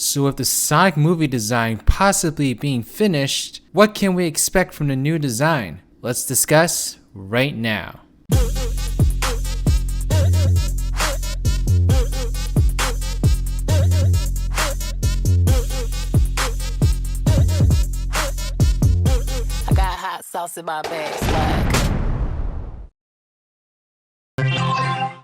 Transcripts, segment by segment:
So with the Sonic movie design possibly being finished, what can we expect from the new design? Let's discuss right now. I got hot sauce in my bag, swag.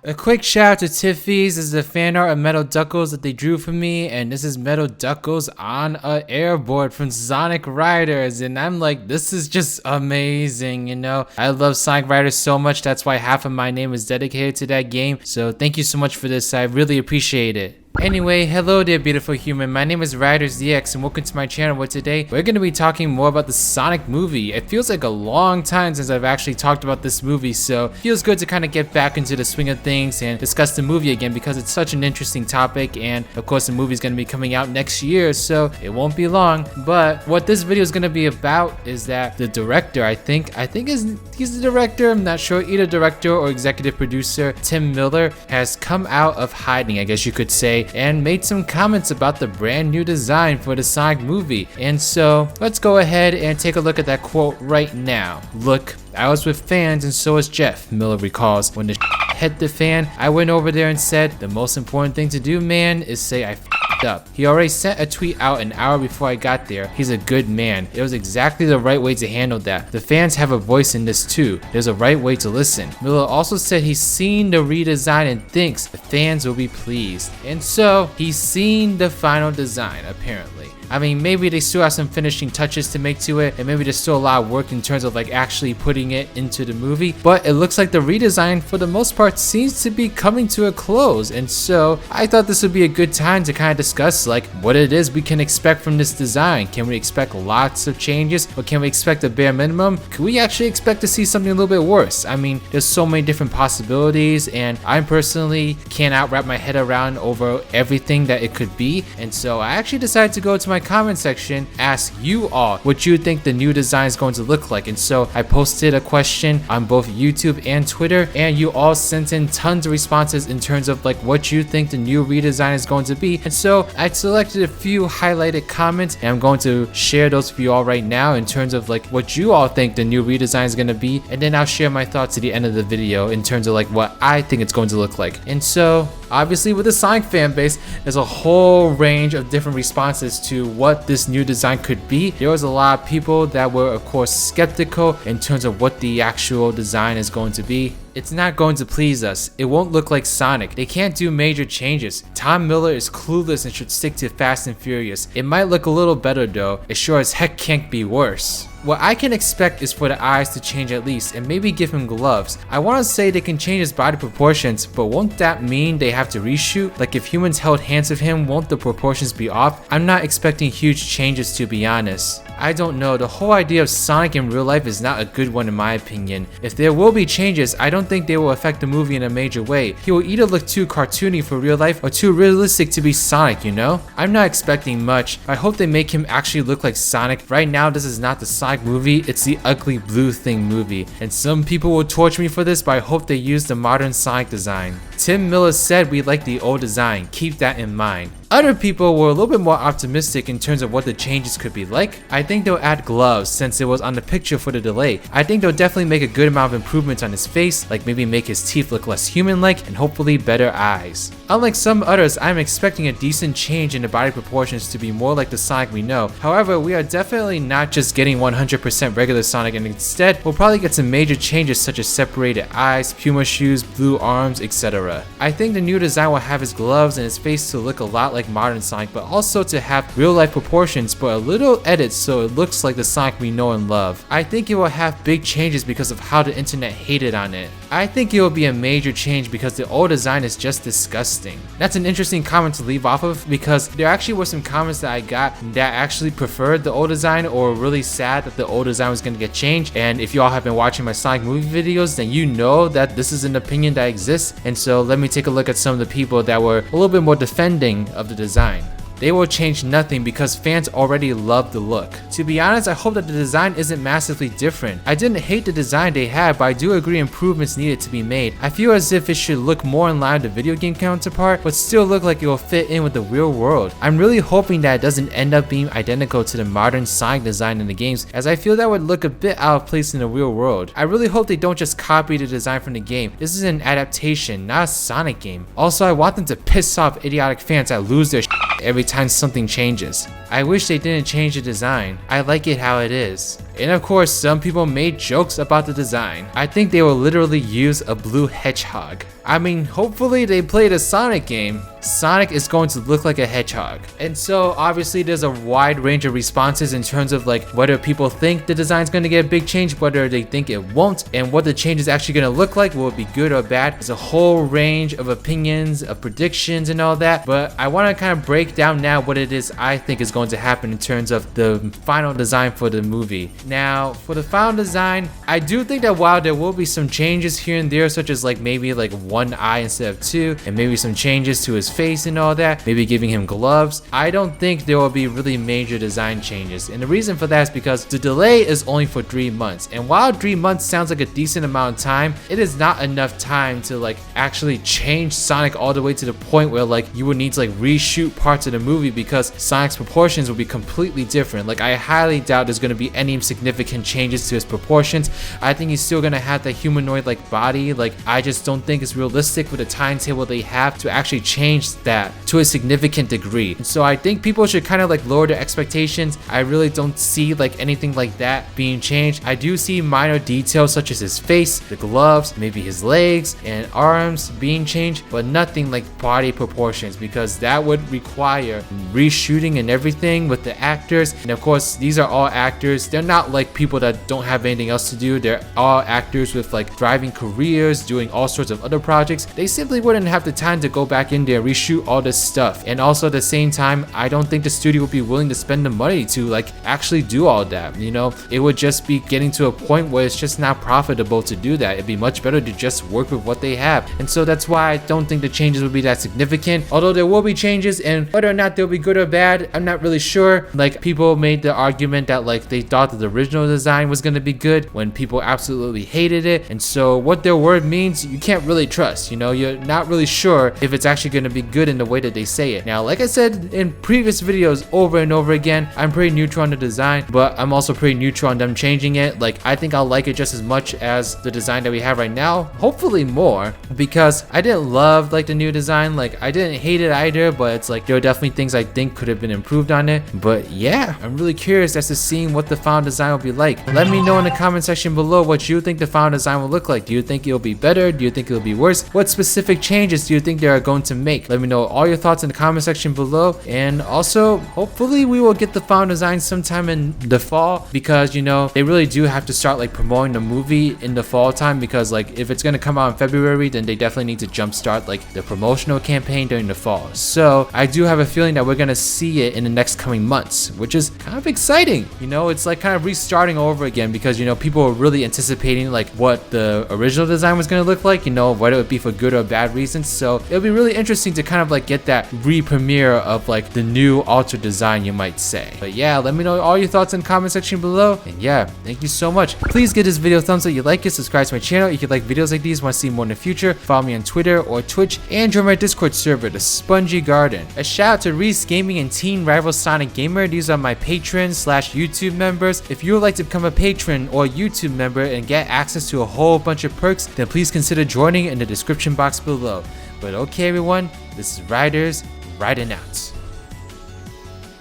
A quick shout out to Tiffy's. This is a fan art of Metal Duckles that they drew for me, and this is Metal Duckles on a airboard from Sonic Riders, and I'm like, this is just amazing, you know? I love Sonic Riders so much, that's why half of my name is dedicated to that game, so thank you so much for this, I really appreciate it. Anyway, hello there beautiful human, my name is RidersDX and welcome to my channel where today we're going to be talking more about the Sonic movie. It feels like a long time since I've actually talked about this movie, so it feels good to kind of get back into the swing of things and discuss the movie again because it's such an interesting topic, and of course the movie is going to be coming out next year, so it won't be long. But what this video is going to be about is that the director, I think he's the director, I'm not sure, either director or executive producer, Tim Miller, has come out of hiding, I guess you could say, and made some comments about the brand new design for the Sonic movie. And so let's go ahead and take a look at that quote right now. Look, I was with fans and so was Jeff, Miller recalls. When the hit the fan, I went over there and said, the most important thing to do, man, is say I f***ed up. He already sent a tweet out an hour before I got there. He's a good man. It was exactly the right way to handle that. The fans have a voice in this too. There's a right way to listen. Miller also said he's seen the redesign and thinks the fans will be pleased. And so, he's seen the final design, apparently. I mean, maybe they still have some finishing touches to make to it, and maybe there's still a lot of work in terms of like actually putting it into the movie, but it looks like the redesign for the most part seems to be coming to a close. And so I thought this would be a good time to kind of discuss like what it is we can expect from this design. Can we expect lots of changes, or can we expect a bare minimum? Can we actually expect to see something a little bit worse? I mean, there's so many different possibilities, and I personally cannot wrap my head around over everything that it could be. And so I actually decided to go to my comment section, ask you all what you think the new design is going to look like. And so I posted a question on both YouTube and Twitter, and you all sent in tons of responses in terms of like what you think the new redesign is going to be. And so I selected a few highlighted comments, and I'm going to share those with you all right now in terms of like what you all think the new redesign is going to be, and then I'll share my thoughts at the end of the video in terms of like what I think it's going to look like. And so obviously with the Sonic fan base, there's a whole range of different responses to what this new design could be. There was a lot of people that were of course skeptical in terms of what the actual design is going to be. It's not going to please us. It won't look like Sonic. They can't do major changes. Tom Miller is clueless and should stick to Fast and Furious. It might look a little better though. It sure as heck can't be worse. What I can expect is for the eyes to change at least, and maybe give him gloves. I want to say they can change his body proportions, but won't that mean they have to reshoot? Like if humans held hands of him, won't the proportions be off? I'm not expecting huge changes, to be honest. I don't know, the whole idea of Sonic in real life is not a good one in my opinion. If there will be changes, I don't think they will affect the movie in a major way. He will either look too cartoony for real life or too realistic to be Sonic, you know? I'm not expecting much. I hope they make him actually look like Sonic. Right now this is not the Sonic movie, it's the Ugly Blue Thing movie. And some people will torture me for this, but I hope they use the modern Sonic design. Tim Miller said we like the old design, keep that in mind. Other people were a little bit more optimistic in terms of what the changes could be like. I think they'll add gloves since it was on the picture for the delay. I think they'll definitely make a good amount of improvements on his face, like maybe make his teeth look less human-like and hopefully better eyes. Unlike some others, I'm expecting a decent change in the body proportions to be more like the Sonic we know. However, we are definitely not just getting 100% regular Sonic, and instead we'll probably get some major changes such as separated eyes, Puma shoes, blue arms, etc. I think the new design will have his gloves and his face to look a lot like modern Sonic, but also to have real life proportions but a little edits so it looks like the Sonic we know and love. I think it will have big changes because of how the internet hated on it. I think it will be a major change because the old design is just disgusting. That's an interesting comment to leave off of because there actually were some comments that I got that actually preferred the old design or were really sad that the old design was going to get changed. And if you all have been watching my Sonic movie videos, then you know that this is an opinion that exists. And so let me take a look at some of the people that were a little bit more defending of the design. they will change nothing because fans already love the look. To be honest, I hope that the design isn't massively different. I didn't hate the design they had, but I do agree improvements needed to be made. I feel as if it should look more in line with the video game counterpart, but still look like it will fit in with the real world. I'm really hoping that it doesn't end up being identical to the modern Sonic design in the games, as I feel that would look a bit out of place in the real world. I really hope they don't just copy the design from the game. This is an adaptation, not a Sonic game. Also, I want them to piss off idiotic fans that lose their every time something changes. I wish they didn't change the design. I like it how it is. And of course, some people made jokes about the design. I think they will literally use a blue hedgehog. I mean, hopefully they played a Sonic game. Sonic is going to look like a hedgehog. And so obviously there's a wide range of responses in terms of like whether people think the design is going to get a big change, whether they think it won't, and what the change is actually going to look like. Will it be good or bad? There's a whole range of opinions, of predictions and all that, but I want to kind of break down now what it is I think is going to happen in terms of the final design for the movie. Now, for the final design, I do think that while there will be some changes here and there, such as like maybe like one eye instead of two, and maybe some changes to his face and all that, maybe giving him gloves, I don't think there will be really major design changes. And the reason for that is because the delay is only for 3 months, and while 3 months sounds like a decent amount of time, it is not enough time to like actually change Sonic all the way to the point where like you would need to like reshoot parts of the movie, because Sonic's proportions will be completely different. Like, I highly doubt there's going to be any significant changes to his proportions. I think he's still going to have that humanoid like body. Like, I just don't think it's realistic with the timetable they have to actually change that to a significant degree. And so I think people should kind of like lower their expectations. I really don't see like anything like that being changed. I do see minor details such as his face, the gloves, maybe his legs and arms being changed, but nothing like body proportions, because that would require reshooting and everything with the actors. And of course, these are all actors. They're not like people that don't have anything else to do. They're all actors with like thriving careers, doing all sorts of other projects. They simply wouldn't have the time to go back in there and reshoot all this stuff. And also at the same time, I don't think the studio would be willing to spend the money to like actually do all that. You know, it would just be getting to a point where it's just not profitable to do that. It'd be much better to just work with what they have. And so that's why I don't think the changes would be that significant. Although there will be changes, and whether or not they'll be good or bad, I'm not really sure. Like, people made the argument that like they thought that the original design was going to be good when people absolutely hated it. And so what their word means, you can't really trust. You know, you're not really sure if it's actually going to be good in the way that they say it. Now, like I said in previous videos over and over again, I'm pretty neutral on the design, but I'm also pretty neutral on them changing it. Like, I think I'll like it just as much as the design that we have right now, hopefully more, because I didn't love like the new design. Like, I didn't hate it either, but it's like there are definitely things I think could have been improved on it. But yeah, I'm really curious as to seeing what the final design will be like. Let me know in the comment section below what you think the final design will look like. Do you think it'll be better? Do you think it'll be worse? What specific changes do you think they are going to make? Let me know all your thoughts in the comment section below. And also, hopefully we will get the final design sometime in the fall, because you know, they really do have to start like promoting the movie in the fall time, because like if it's going to come out in February, then they definitely need to jumpstart like the promotional campaign during the fall. So I do have a feeling that we're going to see it in the next coming months, which is kind of exciting. You know, it's like kind of restarting over again, because you know, people were really anticipating like what the original design was going to look like, you know, whether it be for good or bad reasons. So it'll be really interesting to kind of like get that re-premiere of like the new altered design, you might say. But yeah, let me know all your thoughts in the comment section below. And yeah, thank you so much. Please give this video a thumbs up if you like it, subscribe to my channel if you like videos like these, want to see more in the future. Follow me on Twitter or Twitch, and join my Discord server, the Spongy Garden. A shout out to Reese Gaming and Teen Rival Sonic Gamer. These are my patrons / YouTube members. If you would like to become a patron or YouTube member and get access to a whole bunch of perks, then please consider joining in the description box below. But okay everyone, this is Riders, riding out.